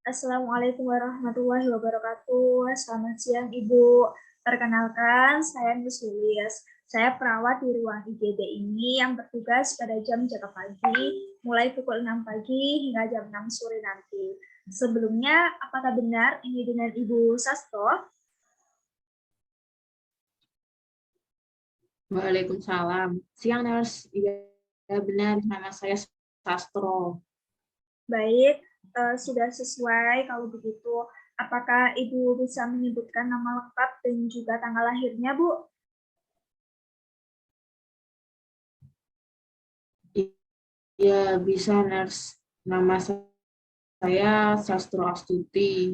Assalamualaikum warahmatullahi wabarakatuh. Selamat siang, Ibu. Perkenalkan, saya Nusulis. Saya perawat di ruang IGD ini yang bertugas pada jam jaga pagi, mulai pukul 6 pagi hingga jam 6 sore nanti. Sebelumnya, apakah benar ini dengan Ibu Sastro? Waalaikumsalam. Siang, Nurse. Iya, benar. Nama saya Sastro. Baik, sudah sesuai kalau begitu. Apakah Ibu bisa menyebutkan nama lengkap dan juga tanggal lahirnya, Bu? Iya, bisa, Nurse. Nama saya Sastro Astuti.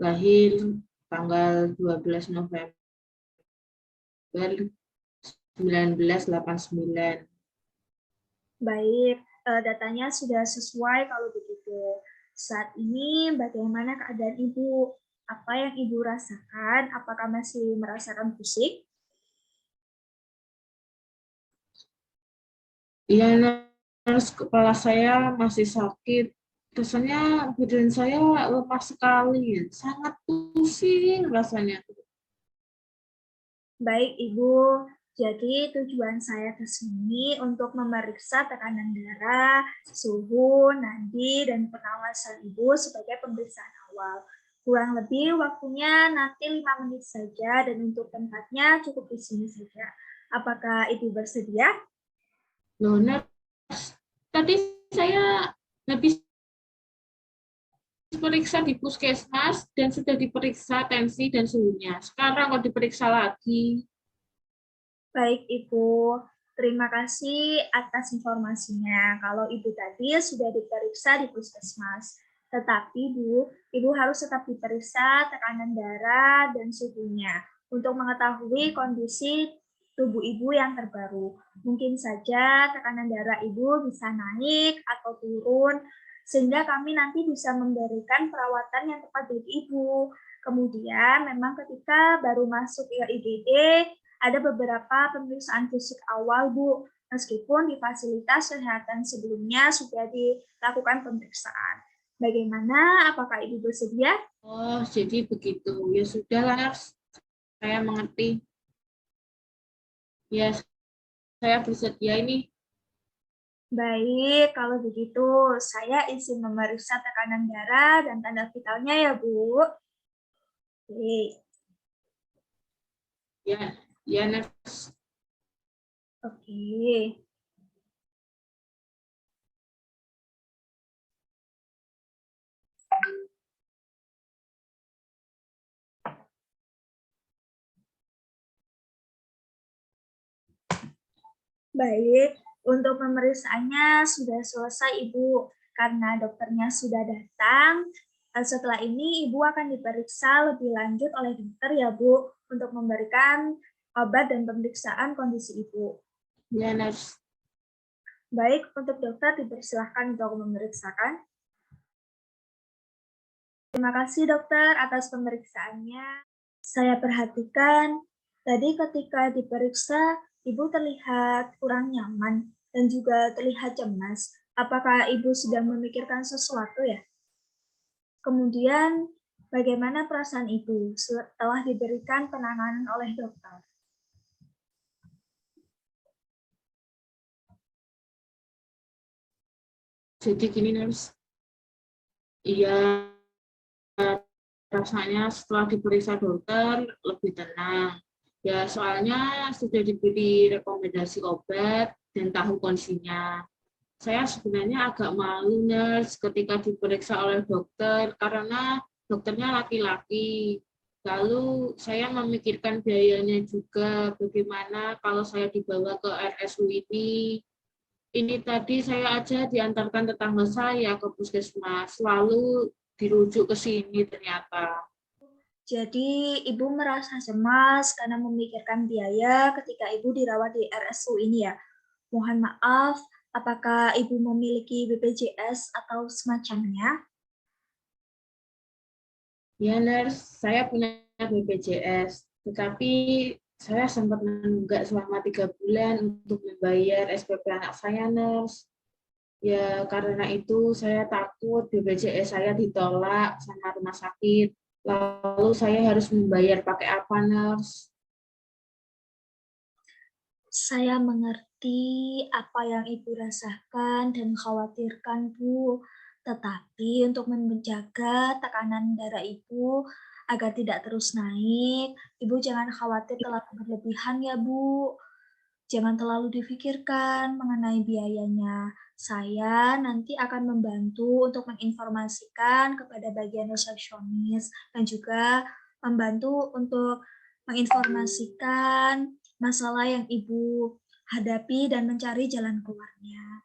Lahir tanggal 12 November 1989. Baik, datanya sudah sesuai kalau begitu. Saat ini bagaimana keadaan Ibu? Apa yang Ibu rasakan? Apakah masih merasakan pusing? Iya, Nurse. Kepala saya masih sakit. Rasanya badan saya lemas sekali. Sangat pusing rasanya. Baik, Ibu. Jadi tujuan saya ke sini untuk memeriksa tekanan darah, suhu, nadi, dan pengawasan Ibu sebagai pemeriksaan awal. Kurang lebih waktunya nanti 5 menit saja dan untuk tempatnya cukup di sini saja. Apakah Ibu bersedia? Loh, Nurse, tadi saya habis periksa di puskesmas dan sudah diperiksa tensi dan suhunya. Sekarang kok diperiksa lagi. Baik, Ibu. Terima kasih atas informasinya. Kalau Ibu tadi sudah diperiksa di puskesmas. Tetapi, Bu, Ibu harus tetap diperiksa tekanan darah dan suhunya untuk mengetahui kondisi tubuh Ibu yang terbaru. Mungkin saja tekanan darah Ibu bisa naik atau turun, sehingga kami nanti bisa memberikan perawatan yang tepat bagi Ibu. Kemudian, memang ketika baru masuk ke IGD, ada beberapa pemeriksaan fisik awal, Bu, meskipun di fasilitas kesehatan sebelumnya sudah dilakukan pemeriksaan. Bagaimana? Apakah Ibu bersedia? Oh, jadi begitu. Ya sudahlah, saya mengerti. Ya, saya bersedia ini. Baik, kalau begitu saya izin memeriksa tekanan darah dan tanda vitalnya ya, Bu. Oke. Ya, ya, Nurse. Oke. Baik, untuk pemeriksaannya sudah selesai, Ibu. Karena dokternya sudah datang, setelah ini Ibu akan diperiksa lebih lanjut oleh dokter ya, Bu, untuk memberikan obat dan pemeriksaan kondisi Ibu. Ya, Nurse. Baik, untuk dokter dipersilahkan untuk memeriksakan. Terima kasih dokter atas pemeriksaannya. Saya perhatikan tadi ketika diperiksa, Ibu terlihat kurang nyaman dan juga terlihat cemas. Apakah Ibu sedang memikirkan sesuatu ya? Kemudian, bagaimana perasaan Ibu setelah diberikan penanganan oleh dokter? Jadi gini, Nurse. Iya, rasanya setelah diperiksa dokter lebih tenang. Ya, soalnya sudah diberi rekomendasi obat dan tahu kondisinya. Saya sebenarnya agak malu, Nurse, ketika diperiksa oleh dokter karena dokternya laki-laki. Lalu saya memikirkan biayanya juga, bagaimana kalau saya dibawa ke RSU ini. Ini tadi saya aja diantarkan tetangga saya ke puskesmas, lalu dirujuk ke sini ternyata. Jadi, Ibu merasa cemas karena memikirkan biaya ketika Ibu dirawat di RSU ini ya. Mohon maaf, apakah Ibu memiliki BPJS atau semacamnya? Ya, Nurse, saya punya BPJS, tetapi saya sempat menunggak selama 3 bulan untuk membayar SPP anak saya, Nurse. Ya, karena itu saya takut BPJS saya ditolak sama rumah sakit. Lalu saya harus membayar pakai apa, Nurse? Saya mengerti apa yang Ibu rasakan dan khawatirkan, Bu. Tetapi untuk menjaga tekanan darah Ibu agar tidak terus naik, Ibu jangan khawatir terlalu berlebihan ya, Bu. Jangan terlalu difikirkan mengenai biayanya. Saya nanti akan membantu untuk menginformasikan kepada bagian resepsionis dan juga membantu untuk menginformasikan masalah yang Ibu hadapi dan mencari jalan keluarnya.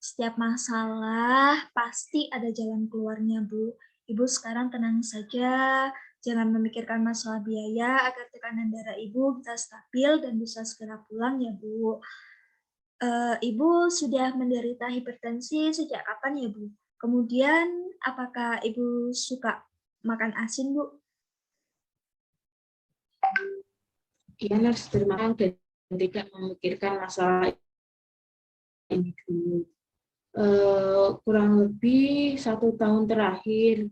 Setiap masalah pasti ada jalan keluarnya, Bu. Ibu sekarang tenang saja, jangan memikirkan masalah biaya agar tekanan darah Ibu bisa stabil dan bisa segera pulang ya, Bu. Ibu sudah menderita hipertensi sejak kapan ya, Bu? Kemudian apakah Ibu suka makan asin, Bu? Ya, Nurse, terima kasih dan tidak memikirkan masalah ini dulu. Kurang lebih 1 tahun terakhir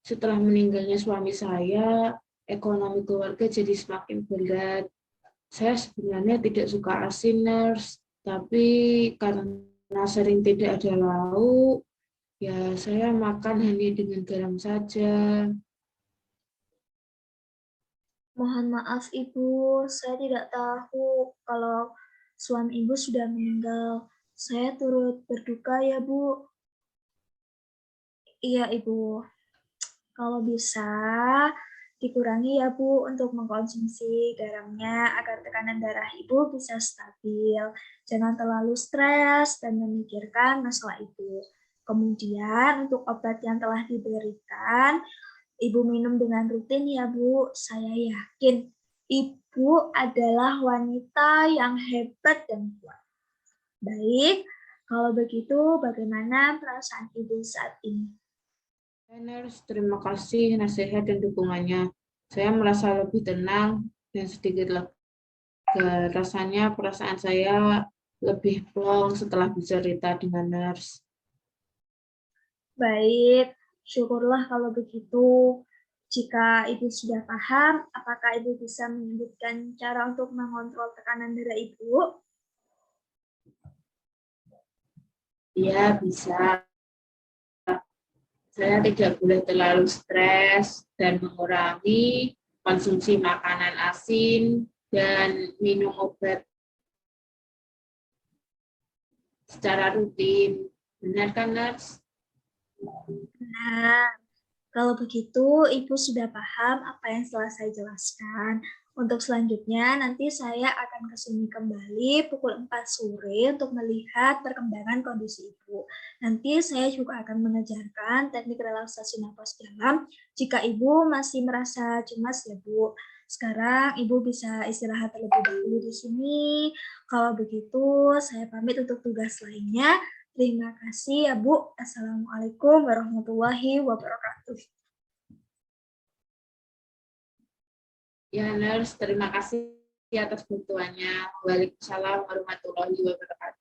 setelah meninggalnya suami saya, ekonomi keluarga jadi semakin berat. Saya sebenarnya tidak suka asin, Nurse, tapi karena sering tidak ada lauk, ya saya makan hanya dengan garam saja. Mohon maaf Ibu, saya tidak tahu kalau suami Ibu sudah meninggal. Saya turut berduka ya, Bu. Iya, Ibu. Kalau bisa dikurangi ya, Bu, untuk mengkonsumsi garamnya agar tekanan darah Ibu bisa stabil. Jangan terlalu stres dan memikirkan masalah itu. Kemudian untuk obat yang telah diberikan, Ibu minum dengan rutin ya, Bu. Saya yakin Ibu adalah wanita yang hebat dan kuat. Baik, kalau begitu bagaimana perasaan Ibu saat ini? Nurse, terima kasih nasihat dan dukungannya. Saya merasa lebih tenang dan sedikit lega. Rasanya perasaan saya lebih plong setelah bercerita dengan nurse. Baik, syukurlah kalau begitu. Jika Ibu sudah paham, apakah Ibu bisa menyebutkan cara untuk mengontrol tekanan darah Ibu? Ya, bisa. Saya tidak boleh terlalu stres dan mengurangi konsumsi makanan asin dan minum obat secara rutin. Benar kan, Nurse? Nah, kalau begitu, Ibu sudah paham apa yang telah saya jelaskan. Untuk selanjutnya, nanti saya akan ke sini kembali pukul 4 sore untuk melihat perkembangan kondisi Ibu. Nanti saya juga akan mengajarkan teknik relaksasi napas dalam jika Ibu masih merasa cemas ya, Bu. Sekarang Ibu bisa istirahat terlebih dahulu di sini. Kalau begitu, saya pamit untuk tugas lainnya. Terima kasih ya, Bu. Assalamualaikum warahmatullahi wabarakatuh. Ya, Nurse, terima kasih atas bantuannya. Waalaikumsalam warahmatullahi wabarakatuh.